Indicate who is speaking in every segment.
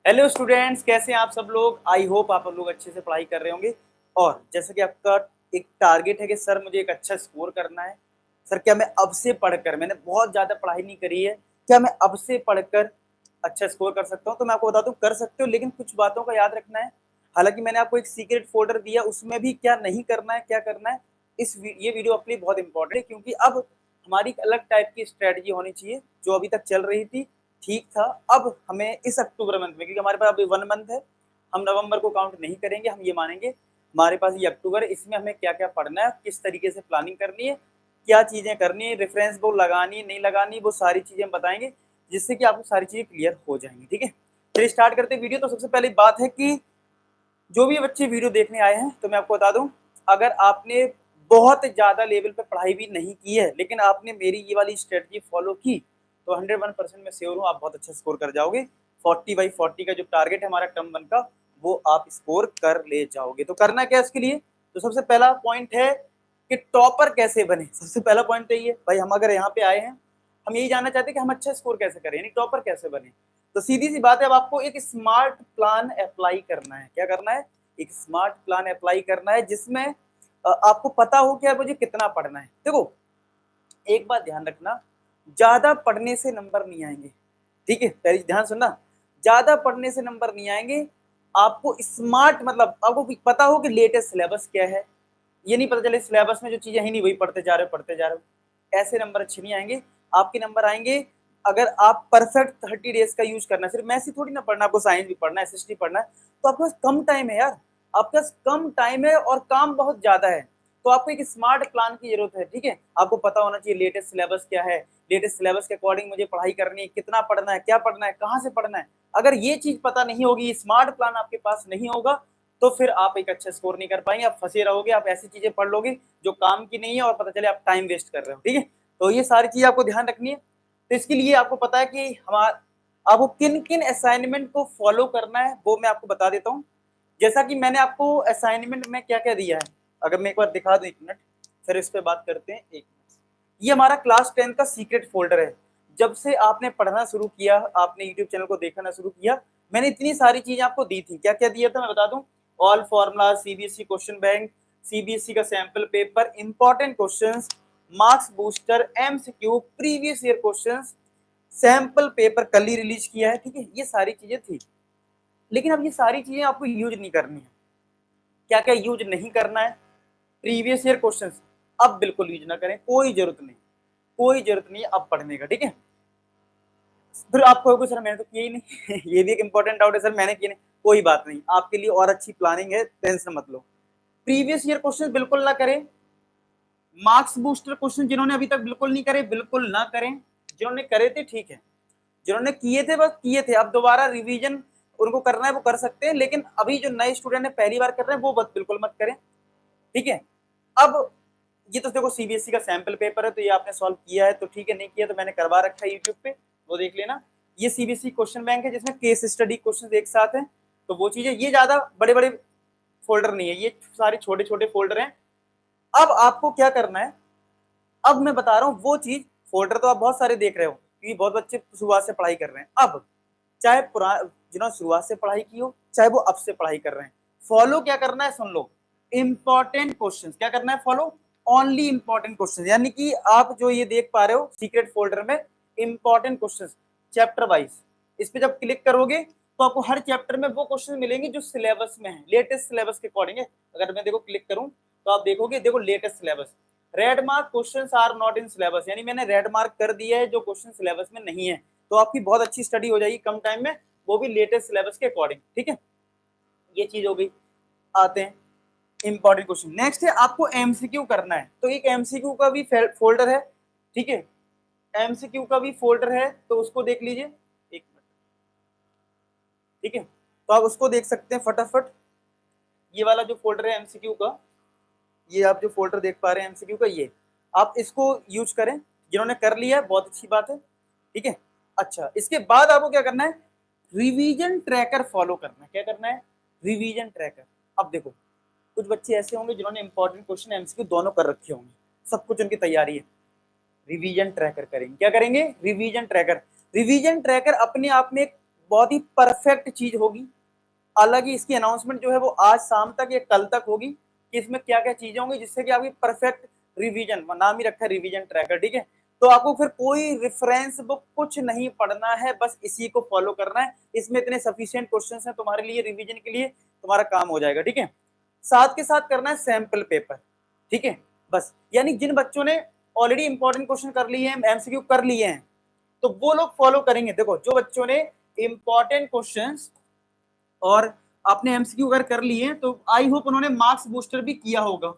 Speaker 1: Hello students, कैसे हैं आप सब लोग। आई होप आप लोग अच्छे से पढ़ाई कर रहे होंगे। और जैसे कि आपका एक टारगेट है कि सर मुझे एक अच्छा स्कोर करना है। सर क्या मैं अब से पढ़कर, मैंने बहुत ज़्यादा पढ़ाई नहीं करी है, क्या मैं अब से पढ़कर अच्छा स्कोर कर सकता हूँ? तो मैं आपको बता दूँ, कर सकते हो, लेकिन कुछ बातों का याद रखना है। हालांकि मैंने आपको एक सीक्रेट फोल्डर दिया, उसमें भी क्या नहीं करना है, क्या करना है, ये वीडियो अपने लिए बहुत इंपॉर्टेंट है। क्योंकि अब हमारी एक अलग टाइप की स्ट्रेटजी होनी चाहिए। जो अभी तक चल रही थी ठीक था, अब हमें इस अक्टूबर मंथ में, क्योंकि हमारे पास अभी 1 मंथ है, हम नवंबर को काउंट नहीं करेंगे, हम ये मानेंगे हमारे पास ये अक्टूबर है। इसमें हमें क्या क्या पढ़ना है, किस तरीके से प्लानिंग करनी है, क्या चीज़ें करनी है, रेफरेंस बुक लगानी है नहीं लगानी, वो सारी चीज़ें हम बताएंगे, जिससे कि आपको सारी चीज़ें क्लियर हो जाएंगी। ठीक है, चलिए स्टार्ट करते हैं वीडियो। तो सबसे पहली बात है कि जो भी बच्चे वीडियो देखने आए हैं, तो मैं आपको बता दूं, अगर आपने बहुत ज़्यादा लेवल पे पढ़ाई भी नहीं की है, लेकिन आपने मेरी ये वाली स्ट्रेटजी फॉलो की, तो 101% मैं श्योर हूँ आप बहुत अच्छा स्कोर कर जाओगे। 40/40 का जो टारगेट है हमारा टर्म 1 का, वो आप स्कोर कर ले जाओगे। तो करना क्या है इसके लिए? तो सबसे पहला पॉइंट है कि टॉपर कैसे बने। सबसे पहला पॉइंट तो ये भाई, हम अगर यहाँ पे आए हैं, हम यही जानना चाहते हैं कि हम अच्छा स्कोर कैसे करें, यानी टॉपर कैसे बने। तो सीधी सी बात है, अब आपको एक स्मार्ट प्लान अप्लाई करना है। क्या करना है? एक स्मार्ट प्लान अप्लाई करना है, जिसमें आपको पता हो कि मुझे कितना पढ़ना है। देखो, एक बात ध्यान रखना, ज्यादा पढ़ने से नंबर नहीं आएंगे। ठीक है, पहले ध्यान सुनना, ज्यादा पढ़ने से नंबर नहीं आएंगे। आपको स्मार्ट मतलब आपको पता हो कि लेटेस्ट सिलेबस क्या है। ये नहीं पता चले सिलेबस में जो चीजें ही नहीं वही पढ़ते जा रहे हो, ऐसे नंबर अच्छे नहीं आएंगे। आपके नंबर आएंगे अगर आप परफेक्ट 30 डेज का यूज करना है। सिर्फ मैथ्स ही थोड़ी ना पढ़ना, आपको साइंस भी पढ़ना है, एसएसटी पढ़ना है। तो आपके पास कम टाइम है यार, आपके पास कम टाइम है और काम बहुत ज्यादा है। तो आपको एक स्मार्ट प्लान की जरूरत है। ठीक है, आपको पता होना चाहिए लेटेस्ट सिलेबस क्या है, लेटेस्ट सिलेबस के अकॉर्डिंग मुझे पढ़ाई करनी है, कितना पढ़ना है, क्या पढ़ना है, कहाँ से पढ़ना है। अगर ये चीज पता नहीं होगी, स्मार्ट प्लान आपके पास नहीं होगा, तो फिर आप एक अच्छा स्कोर नहीं कर पाएंगे, आप फंसे रहोगे, आप ऐसी चीजें पढ़ लोगे जो काम की नहीं है और पता चले आप टाइम वेस्ट कर रहे हो। ठीक है, तो ये सारी चीज आपको ध्यान रखनी है। तो इसके लिए आपको पता है कि आपको किन किन असाइनमेंट को फॉलो करना है, वो मैं आपको बता देता हूँ। जैसा कि मैंने आपको असाइनमेंट में क्या क्या दिया है, अगर मैं एक बार दिखा दूं, 1 मिनट, फिर इस पर बात करते हैं। 1 मिनट, ये हमारा क्लास 10 का सीक्रेट फोल्डर है। जब से आपने पढ़ना शुरू किया, आपने यूट्यूब चैनल को देखना शुरू किया, मैंने इतनी सारी चीजें आपको दी थी। क्या क्या दिया था मैं बता दूं, all formula, CBSE question bank, CBSE का sample paper, important questions, marks booster, MCQ, previous year questions, sample paper कल ही रिलीज किया है। ठीक है, ये सारी चीजें थी। लेकिन अब ये सारी चीजें आपको यूज नहीं करनी है। क्या क्या यूज नहीं करना है? प्रीवियस ईयर क्वेश्चंस अब बिल्कुल यूज ना करें, कोई जरूरत नहीं, कोई जरूरत नहीं है अब पढ़ने का। ठीक है, फिर आप कहोगे सर मैंने तो किया ही नहीं ये भी एक इंपॉर्टेंट डाउट है, सर मैंने किया नहीं। कोई बात नहीं, आपके लिए और अच्छी प्लानिंग है, टेंशन मत लो। प्रीवियस ईयर क्वेश्चन बिल्कुल ना करें। मार्क्स बूस्टर क्वेश्चन जिन्होंने अभी तक बिल्कुल नहीं करे, बिल्कुल ना करें। जिन्होंने करे थे ठीक है, जिन्होंने किए थे बस किए थे, अब दोबारा रिवीजन उनको करना है वो कर सकते हैं, लेकिन अभी जो नए स्टूडेंट है पहली बार कर रहे हैं वो बस बिल्कुल मत करें। ठीक है, अब ये तो देखो सीबीएसई का सैंपल पेपर है, तो ये आपने सॉल्व किया है तो ठीक है, नहीं किया तो मैंने करवा रखा है यूट्यूब पे, वो देख लेना। ये सीबीएसई क्वेश्चन बैंक है, जिसमें केस स्टडी क्वेश्चन एक साथ है, तो वो चीजें, ये ज्यादा बड़े बड़े फोल्डर नहीं है, ये सारे छोटे छोटे फोल्डर हैं। अब आपको क्या करना है, अब मैं बता रहा हूँ वो चीज। फोल्डर तो आप बहुत सारे देख रहे हो, क्योंकि बहुत बच्चे शुरुआत से पढ़ाई कर रहे हैं। अब चाहे जिन्होंने शुरुआत से पढ़ाई की हो, चाहे वो अब से पढ़ाई कर रहे हैं, फॉलो क्या करना है सुन लो। इंपॉर्टेंट क्वेश्चन क्या करना है, फॉलो ओनली इंपॉर्टेंट क्वेश्चन। यानी कि आप जो ये देख पा रहे हो सीक्रेट फोल्डर में, इंपॉर्टेंट क्वेश्चन चैप्टर वाइज, इस पे जब क्लिक करोगे तो आपको हर चैप्टर में वो क्वेश्चन मिलेंगे जो सिलेबस में है, लेटेस्ट सिलेबस के अकॉर्डिंग है। अगर मैं देखो क्लिक करूं तो आप देखोगे, देखो latest syllabus, red mark questions are not in syllabus, यानी मैंने रेड मार्क कर दिया है जो क्वेश्चन सिलेबस में नहीं है। तो आपकी बहुत अच्छी स्टडी हो जाएगी कम टाइम में, वो भी लेटेस्ट सिलेबस के अकॉर्डिंग। ठीक है, ये चीज हो गई। आते हैं इंपॉर्टेंट क्वेश्चन, नेक्स्ट है आपको एमसीक्यू करना है, तो एक एमसीक्यू का भी फोल्डर है। ठीक है, एमसीक्यू का भी फोल्डर है, तो उसको देख लीजिए। 1 मिनट, ठीक है, तो आप उसको देख सकते हैं फटाफट। ये वाला जो फोल्डर है एमसीक्यू का, ये आप जो फोल्डर देख पा रहे हैं एमसीक्यू का, ये आप इसको यूज करें। जिन्होंने कर लिया है बहुत अच्छी बात है। ठीक है, अच्छा, इसके बाद आपको क्या करना है, रिवीजन ट्रैकर फॉलो करना है। क्या करना है, रिवीजन ट्रैकर। अब देखो, कुछ बच्चे ऐसे होंगे जिन्होंने इंपॉर्टेंट क्वेश्चन एमसीक्यू दोनों कर रखे होंगे, सब कुछ उनकी तैयारी है, रिवीजन ट्रैकर करेंगे। क्या करेंगे, रिवीजन ट्रैकर। रिवीजन ट्रैकर अपने आप में एक बहुत ही परफेक्ट चीज होगी। अलग ही इसकी अनाउंसमेंट जो है वो आज शाम तक या कल तक होगी कि इसमें क्या क्या चीजें होंगी, जिससे कि आपकी परफेक्ट रिवीजन, नाम ही रखा है रिवीजन ट्रैकर, ठीक है। तो आपको फिर कोई रेफरेंस बुक कुछ नहीं पढ़ना है, बस इसी को फॉलो करना है। इसमें इतने सफिशिएंट क्वेश्चंस हैं तुम्हारे लिए, रिवीजन के लिए तुम्हारा काम हो जाएगा, ठीक है। साथ के साथ करना है सैंपल पेपर, ठीक है। बस यानी जिन बच्चों ने ऑलरेडी इंपॉर्टेंट क्वेश्चन कर लिए हैं, एमसीक्यू कर लिए हैं, तो वो लोग फॉलो करेंगे। देखो जो बच्चों ने इंपॉर्टेंट क्वेश्चंस और आपने एमसीक्यू अगर कर लिए हैं, तो आई होप उन्होंने मार्क्स बूस्टर भी किया होगा,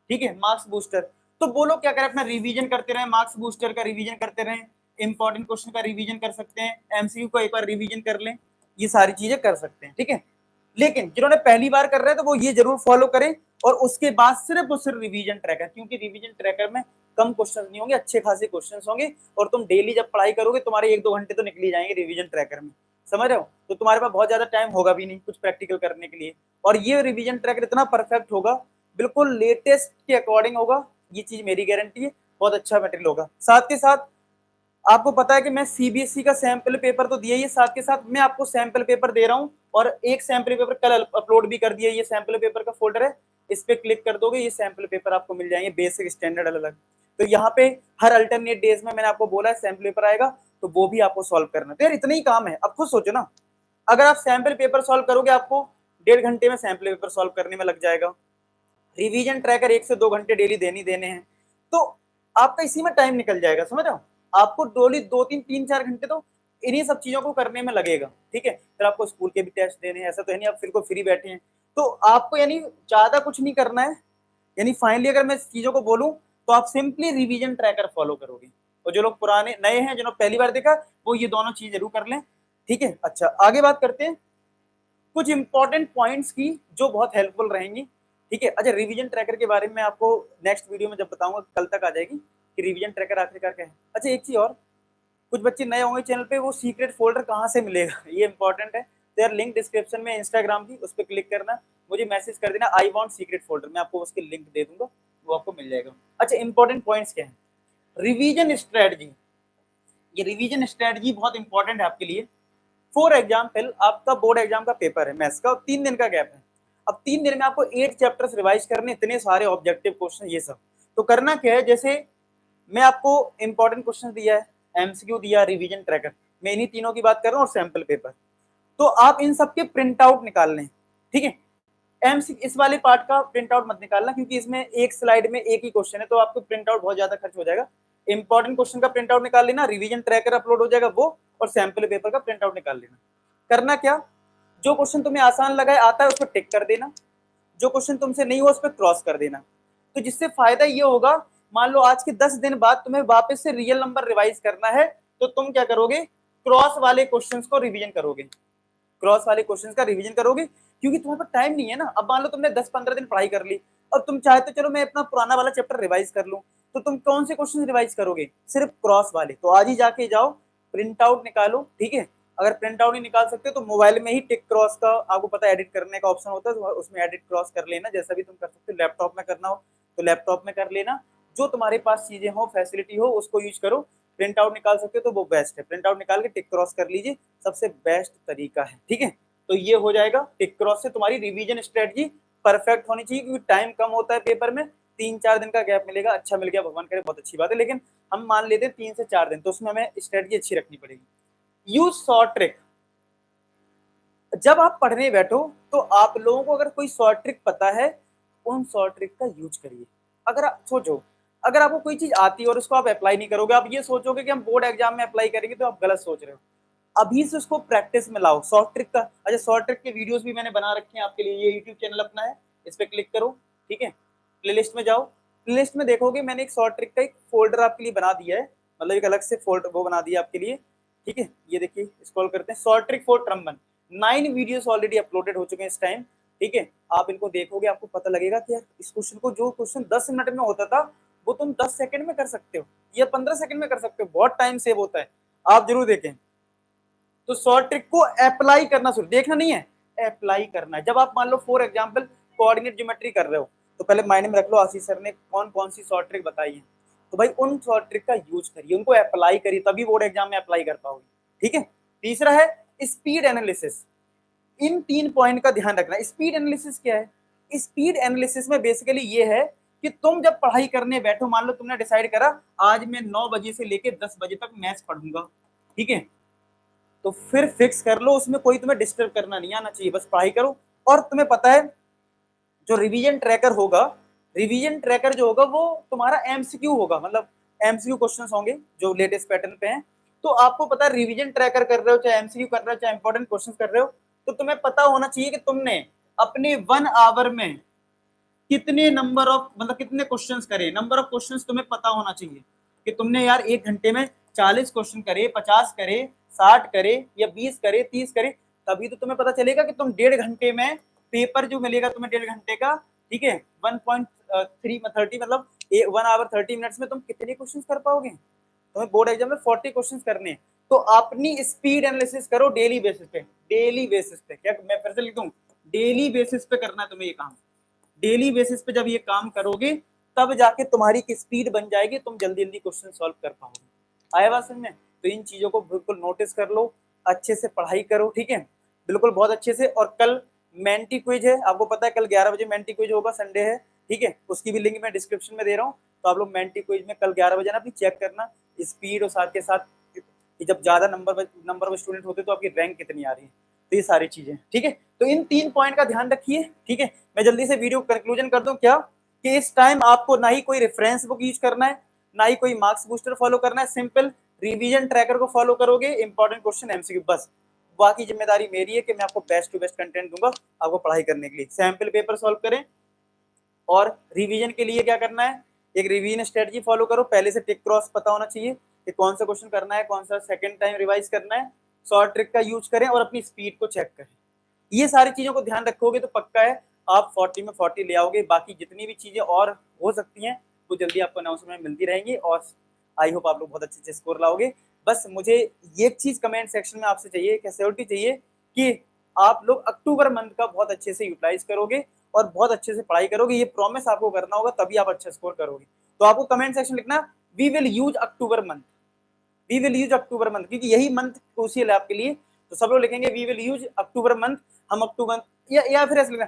Speaker 1: ठीक है, मार्क्स बूस्टर। तो वो लोग क्या करें, अपना रिवीजन करते रहे, मार्क्स बूस्टर का रिवीजन करते रहे, इंपॉर्टेंट क्वेश्चन का रिवीजन कर सकते हैं, एमसीक्यू को एक बार रिवीजन कर लें, ये सारी चीजें कर सकते हैं, ठीक है। लेकिन जिन्होंने पहली बार कर रहे हैं तो वो ये जरूर फॉलो करें, और उसके बाद सिर्फ और सिर्फ रिवीजन ट्रैकर, क्योंकि रिवीजन ट्रैकर में कम क्वेश्चन नहीं होंगे, अच्छे खासे क्वेश्चन होंगे, और तुम डेली जब पढ़ाई करोगे तुम्हारे 1-2 घंटे तो निकल ही जाएंगे रिवीजन ट्रैकर में, समझ रहे हो। तो तुम्हारे पास बहुत ज्यादा टाइम होगा भी नहीं कुछ प्रैक्टिकल करने के लिए, और ये रिवीजन ट्रैकर इतना परफेक्ट होगा, बिल्कुल लेटेस्ट के अकॉर्डिंग होगा, ये चीज मेरी गारंटी है, बहुत अच्छा मटेरियल होगा। साथ के साथ आपको पता है कि मैं सीबीएसई का सैंपल पेपर तो दिया ही है, साथ के साथ मैं आपको सैंपल पेपर दे रहा हूँ, और एक सैंपल पेपर कल अपलोड भी कर दिया। ये सैंपल पेपर का फोल्डर है, इस पे क्लिक कर दोगे, ये सैंपल पेपर आपको मिल जाएंगे, बेसिक स्टैंडर्ड अलग। तो यहाँ पे हर अल्टरनेट डेज में मैंने आपको बोला है सैंपल पेपर आएगा, तो वो भी आपको सॉल्व करना है। तो यार इतना ही काम है। अब खुद सोचो ना, अगर आप सैंपल पेपर सॉल्व करोगे, आपको 1.5 घंटे में सैंपल पेपर सॉल्व करने में लग जाएगा। रिवीजन ट्रैकर 1 से 2 घंटे डेली देने हैं, तो आपका इसी में टाइम निकल जाएगा, समझ रहे हो। आपको डोली 2-3-4 घंटे तो इन्हीं सब चीजों को करने में लगेगा, ठीक है। फिर आपको स्कूल के भी टेस्ट देने हैं, ऐसा तो है नहीं आप फिर को फ्री बैठे हैं। तो आपको यानी ज्यादा कुछ नहीं करना है, यानी फाइनली अगर मैं चीजों को बोलूं तो आप सिंपली रिवीजन ट्रैकर फॉलो करोगे। और जो लोग पुराने नए हैं, जिन्होंने पहली बार देखा, वो ये दोनों चीज जरूर कर लें, ठीक है। अच्छा, आगे बात करते हैं कुछ इंपॉर्टेंट पॉइंट्स की जो बहुत हेल्पफुल रहेंगी, ठीक है। अच्छा, रिवीजन ट्रैकर के बारे में आपको नेक्स्ट वीडियो में जब बताऊंगा, कल तक आ जाएगी कि रिवीजन ट्रैकर आखिरकार क्या है। अच्छा, एक चीज और, कुछ बच्चे नए होंगे चैनल पे, वो सीक्रेट फोल्डर कहाँ से मिलेगा, ये इंपॉर्टेंट है। तो यार लिंक डिस्क्रिप्शन में इंस्टाग्राम की, उस पर क्लिक करना, मुझे मैसेज कर देना आई वांट सीक्रेट फोल्डर, मैं आपको उसके लिंक दे दूंगा, वो आपको मिल जाएगा। अच्छा, इंपॉर्टेंट पॉइंट्स क्या है, रिवीजन स्ट्रेटजी। ये रिवीजन स्ट्रेटजी बहुत इंपॉर्टेंट है आपके लिए। फॉर एग्जाम्पल, आपका बोर्ड एग्जाम का पेपर है मैथ्स का, 3 दिन का गैप है। अब 3 दिन में आपको 8 चैप्टर्स रिवाइज करने, इतने सारे ऑब्जेक्टिव क्वेश्चन, ये सब। तो करना क्या है, जैसे मैं आपको इंपॉर्टेंट क्वेश्चन दिया है, एमसीक्यू दिया, रिवीजन ट्रैकर, मैं इन्हीं तीनों की बात कर रहा हूँ, और सैंपल पेपर। तो आप इन सबके प्रिंट आउट निकाल लें, ठीक है। इस वाले पार्ट का प्रिंट आउट मत निकालना, क्योंकि इसमें एक स्लाइड में एक ही क्वेश्चन है, तो आपको प्रिंट आउट बहुत ज्यादा खर्च हो जाएगा। इंपॉर्टेंट क्वेश्चन का प्रिंट आउट निकाल लेना, रिवीजन ट्रैकर अपलोड हो जाएगा वो, और सैंपल पेपर का प्रिंट आउट निकाल लेना। करना क्या, जो क्वेश्चन तुम्हें आसान लगा है, आता है, उस पर टिक कर देना, जो क्वेश्चन तुमसे नहीं हुआ उस पर क्रॉस कर देना। तो जिससे फायदा ये होगा, मान लो आज के 10 दिन बाद तुम्हें वापस से रियल नंबर रिवाइज करना है, तो तुम क्या करोगे, क्रॉस वाले क्वेश्चंस को रिवीजन करोगे, क्रॉस वाले क्वेश्चंस का रिवीजन करोगे, क्योंकि तुम्हारे पास टाइम नहीं है ना। अब मान लो तुमने 10-15 दिन पढ़ाई कर ली, अब तुम चाहते चलो मैं अपना पुराना वाला चैप्टर रिवाइज कर लूं, तो तुम कौन से क्वेश्चन रिवाइज करोगे, सिर्फ क्रॉस वाले। तो आज ही जाके जाओ, प्रिंट आउट निकालो, ठीक है। अगर प्रिंट आउट नहीं निकाल सकते तो मोबाइल में ही टिक क्रॉस का आपको पता है एडिट करने का ऑप्शन होता है, तो उसमें एडिट क्रॉस कर लेना, जैसा भी तुम कर सकते हो। लैपटॉप में करना हो तो लैपटॉप में कर लेना, जो तुम्हारे पास चीजें हो, फैसिलिटी हो, उसको यूज करो। प्रिंट आउट निकाल सकते हो तो वो बेस्ट है, प्रिंट आउट निकाल के टिक क्रॉस कर लीजिए, सबसे बेस्ट तरीका है, ठीक है। तो ये हो जाएगा, टिक क्रॉस से तुम्हारी रिवीजन स्ट्रेटजी परफेक्ट होनी चाहिए, क्योंकि टाइम कम होता है पेपर में, 3-4 दिन का गैप मिलेगा, अच्छा मिल गया, भगवान करे बहुत अच्छी बात है, लेकिन हम मान लेते हैं 3 से 4 दिन, तो उसमें हमें स्ट्रेटजी अच्छी रखनी पड़ेगी। Use short trick. जब आप पढ़ने बैठो तो आप लोगों को अगर कोई शॉर्ट ट्रिक पता है, उन शॉर्ट ट्रिक का यूज करिए। अगर आप सोचो, अगर आपको कोई चीज आती है और उसको आप अप्लाई नहीं करोगे, आप ये सोचोगे कि हम बोर्ड एग्जाम में अप्लाई करेंगे, तो आप गलत सोच रहे हो। अभी से उसको प्रैक्टिस में लाओ, शॉर्ट ट्रिक का। अच्छा, शॉर्ट ट्रिक के वीडियोस भी मैंने बना रखे हैं आपके लिए, ये यूट्यूब चैनल अपना है, इस पे क्लिक करो, ठीक है। प्लेलिस्ट में जाओ, प्लेलिस्ट में देखोगे मैंने एक शॉर्ट ट्रिक का एक फोल्डर आपके लिए बना दिया है, मतलब एक अलग से फोल्डर वो बना दिया आपके लिए, ठीक है। ये देखिए, स्क्रॉल करते हैं, शॉर्ट ट्रिक फॉर ट्रम्बन, 9 वीडियोस ऑलरेडी अपलोडेड हो चुके हैं इस टाइम, ठीक है। आप इनको देखोगे, आपको पता लगेगा कि यार इस क्वेश्चन को, जो क्वेश्चन 10 मिनट में होता था, वो तुम 10 सेकंड में कर सकते हो, या 15 सेकंड में कर सकते हो, बहुत टाइम सेव होता है, आप जरूर देखें। तो शॉर्ट ट्रिक को अप्लाई करना, शुरू देखना नहीं है, अप्लाई करना है। जब आप मान लो फॉर एग्जांपल कोऑर्डिनेट ज्योमेट्री कर रहे हो, तो पहले माइंड में रख लो आशीष सर ने कौन कौन सी शॉर्ट ट्रिक बताई है, तो भाई उन शॉर्ट ट्रिक का यूज करिए, उनको अप्लाई करिए, तभी बोर्ड एग्जाम में अप्लाई कर पाओगे, ठीक है। तीसरा है स्पीड एनालिसिस, इन 3 पॉइंट का ध्यान रखना। स्पीड एनालिसिस क्या है? स्पीड एनालिसिस में बेसिकली ये है कि तुम जब पढ़ाई करने बैठो, मान लो तुमने डिसाइड करा आज मैं 9 बजे से लेके 10 बजे तक मैथ्स पढ़ूंगा, ठीक है, तो फिर फिक्स कर लो, उसमें कोई तुम्हें डिस्टर्ब करना नहीं आना चाहिए, बस पढ़ाई करो। और तुम्हें पता है जो रिवीजन ट्रैकर होगा, रिवीजन ट्रैकर जो होगा वो तुम्हारा एमसीक्यू होगा, मतलब एमसीक्यू क्वेश्चंस होंगे जो लेटेस्ट पैटर्न पे हैं। तो आपको पता है रिवीजन ट्रैकर कर रहे हो, चाहे एमसीक्यू कर रहे हो, चाहे इंपॉर्टेंट क्वेश्चंस कर रहे हो, तो तुम्हें पता होना चाहिए कि तुमने अपने 1 आवर में कितने नंबर ऑफ, मतलब कितने क्वेश्चंस करे, नंबर ऑफ क्वेश्चंस तुम्हें पता होना चाहिए कि तुमने यार 1 घंटे में 40 क्वेश्चन करे, 50 करे, 60 करे या 20 करे, 30 करे, तभी तो तुम्हें पता चलेगा कि तुम 1.5 घंटे में पेपर जो मिलेगा तुम्हें 1.5 घंटे का, ठीक है, 1.30 मतलब 1 आवर 30 मिनट्स में तुम कितने क्वेश्चन कर पाओगे? तुम्हें बोर्ड एग्जाम में 40 क्वेश्चन करने हैं। तो अपनी स्पीड एनालिसिस करो डेली बेसिस पे, डेली बेसिस पे, क्या मैं फिर से लिख दूं, डेली बेसिस पे करना है तुम्हें ये काम। डेली बेसिस पे जब ये काम करोगे तब जाके तुम्हारी स्पीड बन जाएगी, तुम जल्दी जल्दी क्वेश्चन सॉल्व कर पाओगे। आया बात समझ में? तो इन चीजों को बिल्कुल नोटिस कर लो, अच्छे से पढ़ाई करो, ठीक है, बिल्कुल बहुत अच्छे से। और कल मेंटी क्विज है, आपको पता है कल 11 बजे मेंटी क्विज होगा, संडे है, ठीक है, उसकी भी लिंक मैं डिस्क्रिप्शन में दे रहा हूँ। तो आप लोग मेंटी क्विज में कल 11 बजे ना अपनी चेक करना स्पीड, और साथ के साथ कि जब ज्यादा नंबर स्टूडेंट होते तो आपकी रैंक कितनी आ रही है, तो ये सारी चीजें, ठीक है। तो इन 3 पॉइंट का ध्यान रखिए, ठीक है। मैं जल्दी से वीडियो कंक्लूजन कर दूं क्या, कि इस टाइम आपको ना ही कोई रेफरेंस बुक यूज करना है, ना ही कोई मार्क्स बूस्टर फॉलो करना है, सिंपल रिवीजन ट्रैकर को फॉलो करोगे, इंपॉर्टेंट क्वेश्चन एमसीक्यू, बस। बाकी जिम्मेदारी मेरी है कि मैं आपको बेस्ट टू बेस्ट कंटेंट दूंगा आपको पढ़ाई करने के लिए। सैंपल पेपर सॉल्व करें, और रिवीजन के लिए क्या करना है, एक रिवीजन स्ट्रेटजी फॉलो करो, पहले से टिक क्रॉस पता होना चाहिए कि कौन सा क्वेश्चन करना है, कौन सा सेकंड टाइम रिवाइज करना है, शॉर्ट ट्रिक का यूज करें और अपनी स्पीड को चेक करें। ये सारी चीजों को ध्यान रखोगे तो पक्का है आप 40 में 40 ले आओगे। बाकी जितनी भी चीजें और हो सकती हैं वो जल्दी आपको अनाउंसमेंट मिलती रहेंगी, और आई होप आप लोग बहुत अच्छे से स्कोर लाओगे। बस मुझे ये चीज कमेंट सेक्शन में आपसे चाहिए, सिक्योरिटी चाहिए, कि आप लोग अक्टूबर मंथ का बहुत अच्छे से यूटिलाइज करोगे और बहुत अच्छे से पढ़ाई करोगे। ये प्रॉमिस आपको करना होगा, तभी आप अच्छा स्कोर करोगे। तो आपको कमेंट सेक्शन लिखना we will use October month, we will use October month, क्योंकि यही मंथ क्रूशियल है आपके लिए। तो सब लोग लिखेंगे we will use October month, हम अक्टूबर, या फिर ऐसे लिखना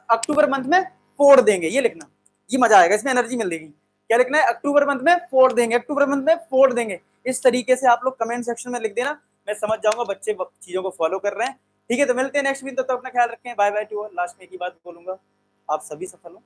Speaker 1: अक्टूबर मंथ में फोड़ देंगे, ये लिखना, ये मजा आएगा, इसमें एनर्जी मिल देगी। क्या लिखना है, अक्टूबर मंथ में फोड़ देंगे, अक्टूबर मंथ में फोड़ देंगे। इस तरीके से आप लोग कमेंट सेक्शन में लिख देना, मैं समझ जाऊंगा बच्चे चीजों को फॉलो कर रहे हैं। ठीक है, तो मिलते हैं नेक्स्ट वीक, तो अपना ख्याल रखें, bye bye to all. Last में एक ही बात बोलूंगा, आप सभी सफल हो।